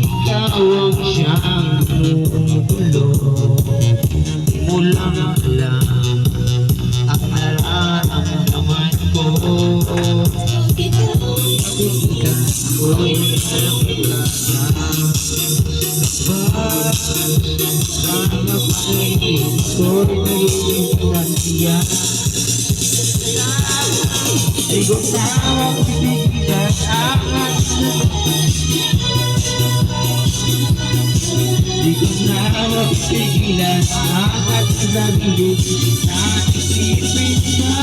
ikaw ang siyang tumutulo. Mo lang alam ang nararamdaman ko. Ikaw ko'y nalakilasan. Sana pag-ibig ko'y naging pinagsiyan. Di ko na mapipigilan ang Di ko na mapipigilan ang sarili na isipin na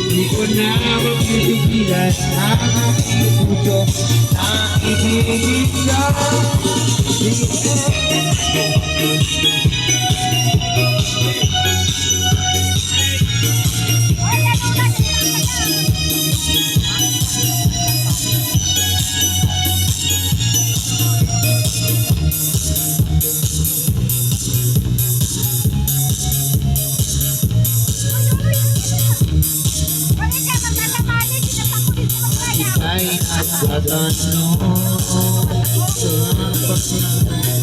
Di ko na mapipigilan ang puso na ibigin ka. Ay nagdadano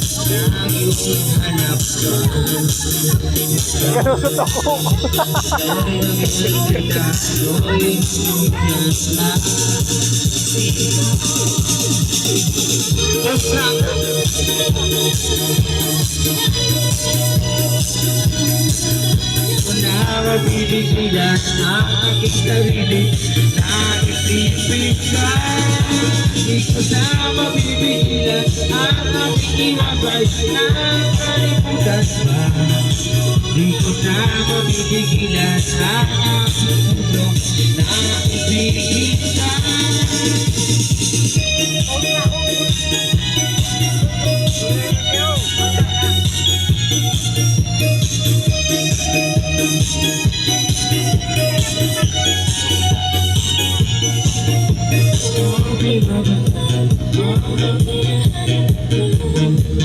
sa iyong hanap ka. Ganun ako. Mabibigilan ang aking sarili na isipin ka. Di ko na mabibigilan ang aking iwabay na kalimutan pa. Di ko na mabibigilan ang aking puso na ibigin ka.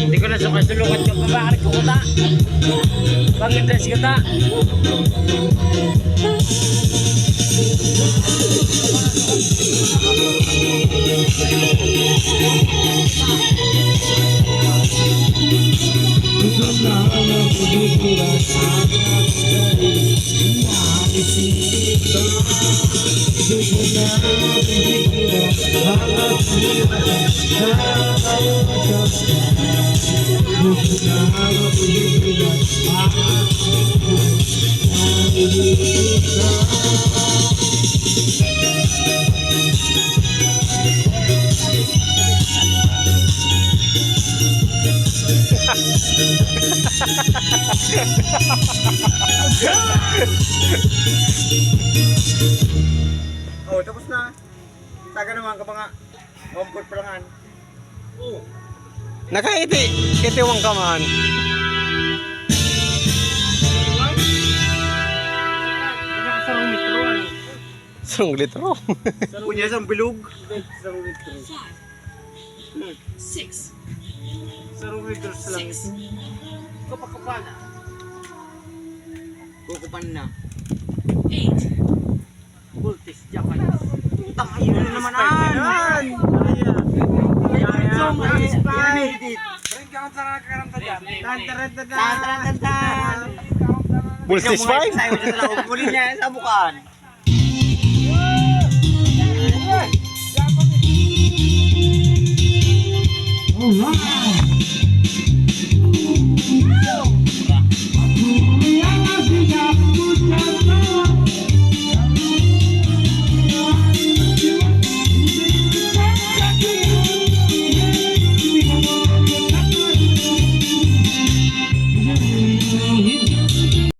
Hindi ko na sukasulungan yung pabakar ko kuta. Bakit dress kita? Oh, tapos na. Taga naman ka pa nga. Comfort pa langan. Nakaiti, kitiwang ka man. Sarong metro. Sarong litro. Punya isang bilog. Sarong litro. 6, Sarong metro sa langit. Kapakapan na. Kukupan na. 8, Voltis Japanese. Tamayo na naman an. Bull stage 5? Ulin niya sa bukaan.